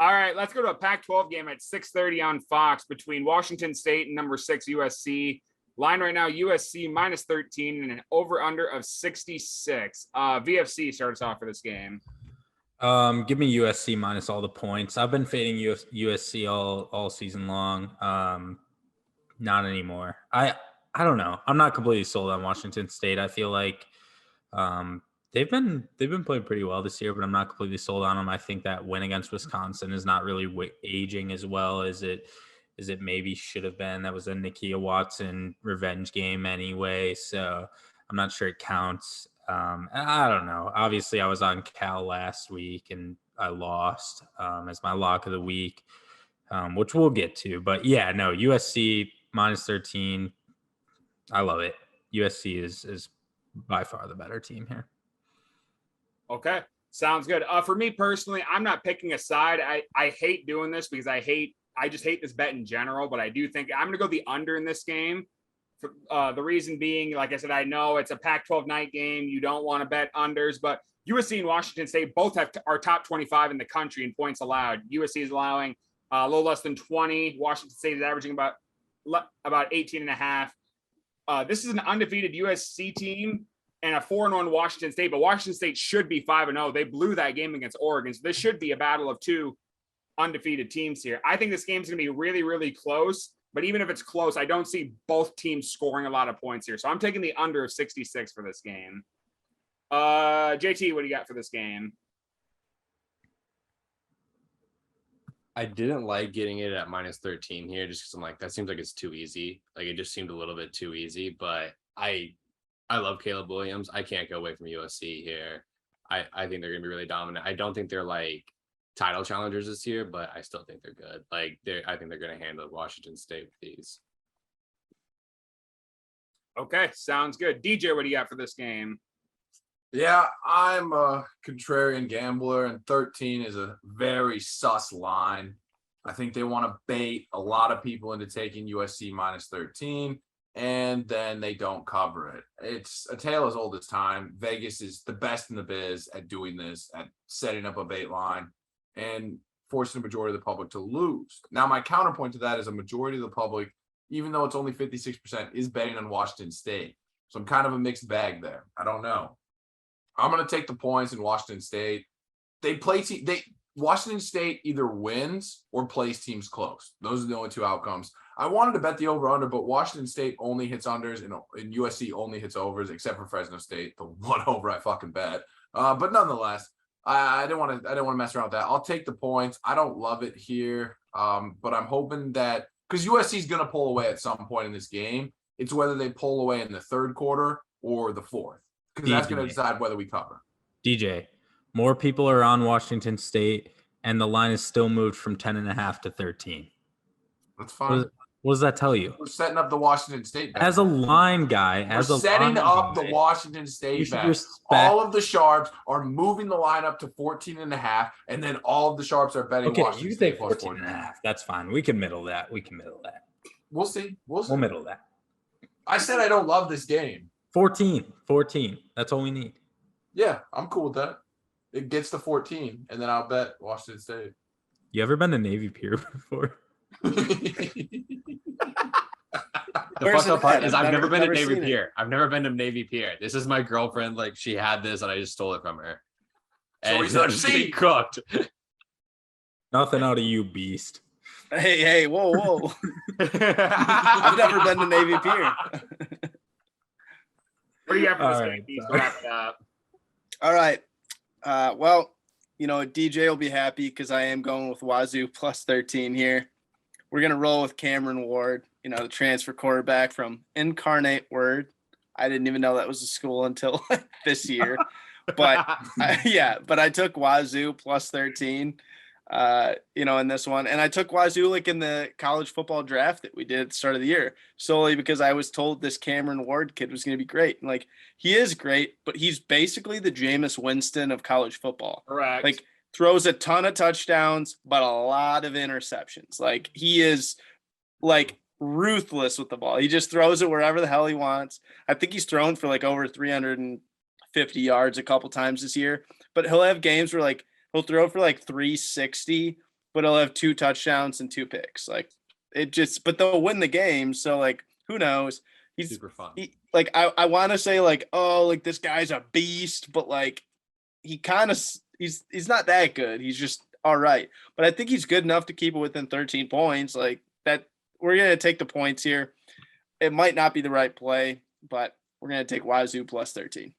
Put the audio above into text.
All right, let's go to a Pac-12 game at 6:30 on Fox between Washington State and number 6 USC. Line right now, USC minus 13 and an over-under of 66. VFC starts off for this game. Give me USC minus all the points. I've been fading USC all season long. Not anymore. I don't know. I'm not completely sold on Washington State. I feel like they've been playing pretty well this year, but I'm not completely sold on them. I think that win against Wisconsin is not really aging as well as it maybe should have been. That was a Nakia Watson revenge game anyway, so I'm not sure it counts. I don't know. Obviously, I was on Cal last week and I lost as my lock of the week, which we'll get to. But yeah, no, USC minus 13. I love it. USC is by far the better team here. Okay, sounds good. For me personally, I'm not picking a side. I hate doing this because I just hate this bet in general, but I do think I'm going to go the under in this game. The reason being, like I said, I know it's a Pac-12 night game. You don't want to bet unders, but USC and Washington State both are top 25 in the country in points allowed. USC is allowing a little less than 20. Washington State is averaging about 18 and a half. This is an undefeated USC team and a 4-1 Washington State, but Washington State should be 5-0. They blew that game against Oregon. So this should be a battle of two undefeated teams here. I think this game's going to be really, really close. But even if it's close, I don't see both teams scoring a lot of points here. So I'm taking the under of 66 for this game. JT, what do you got for this game? I didn't like getting it at minus 13 here just because I'm like, that seems like it's too easy. Like it just seemed a little bit too easy. But I love Caleb Williams. I can't go away from USC here. I think they're going to be really dominant. I don't think they're like title challengers this year, but I still think they're good. I think they're going to handle Washington State with these. Okay, sounds good. DJ, what do you got for this game? Yeah, I'm a contrarian gambler, and 13 is a very sus line. I think they want to bait a lot of people into taking USC minus 13, and then they don't cover it. It's a tale as old as time. Vegas is the best in the biz at doing this, at setting up a bait line and forcing the majority of the public to lose. Now, my counterpoint to that is a majority of the public, even though it's only 56%, is betting on Washington State. So I'm kind of a mixed bag there. I don't know. I'm going to take the points in Washington State. Washington State either wins or plays teams close. Those are the only two outcomes. I wanted to bet the over-under, but Washington State only hits unders and USC only hits overs, except for Fresno State, the one over I fucking bet. But nonetheless, I didn't want to mess around with that. I'll take the points. I don't love it here, but I'm hoping that because USC is going to pull away at some point in this game. It's whether they pull away in the third quarter or the fourth, because that's going to decide whether we cover. DJ, more people are on Washington State, and the line is still moved from 10.5 to 13. That's fine. What does that tell you? We're setting up the Washington State bet. As a line guy, We're setting up the Washington State bet. All of the sharps are moving the line up to 14.5, and then all of the sharps are betting Washington State plus 14.5. That's fine. We can middle that. We'll see. We'll middle that. I said I don't love this game. 14. That's all we need. Yeah, I'm cool with that. It gets to 14, and then I'll bet Washington State. You ever been to Navy Pier before? The fucked up part is I've never been to Navy Pier. I've never been to Navy Pier. This is my girlfriend. Like, she had this, and I just stole it from her. And so it's just getting cooked. Nothing out of you, beast. Hey, whoa. I've never been to Navy Pier. What do you have for this game, Beast? Wrap it up. All right. Well, DJ will be happy because I am going with Wazoo plus 13 here. We're going to roll with Cameron Ward, the transfer quarterback from Incarnate Word. I didn't even know that was a school until this year. But I took Wazoo plus 13, in this one. And I took Wazoo in the college football draft that we did at the start of the year, solely because I was told this Cameron Ward kid was going to be great. And he is great, but he's basically the Jameis Winston of college football. Correct. Throws a ton of touchdowns, but a lot of interceptions. He is ruthless with the ball. He just throws it wherever the hell he wants. I think he's thrown for over 350 yards a couple times this year, but he'll have games where he'll throw for 360 but he'll have 2 touchdowns and 2 picks. Like but they'll win the game. So like, who knows? He's Super fun. Like, I want to say like, oh, like this guy's a beast, but like he kind of, he's not that good. He's just all right. But I think he's good enough to keep it within 13 points. Like that, we're going to take the points here. It might not be the right play, but we're going to take Wazoo plus 13.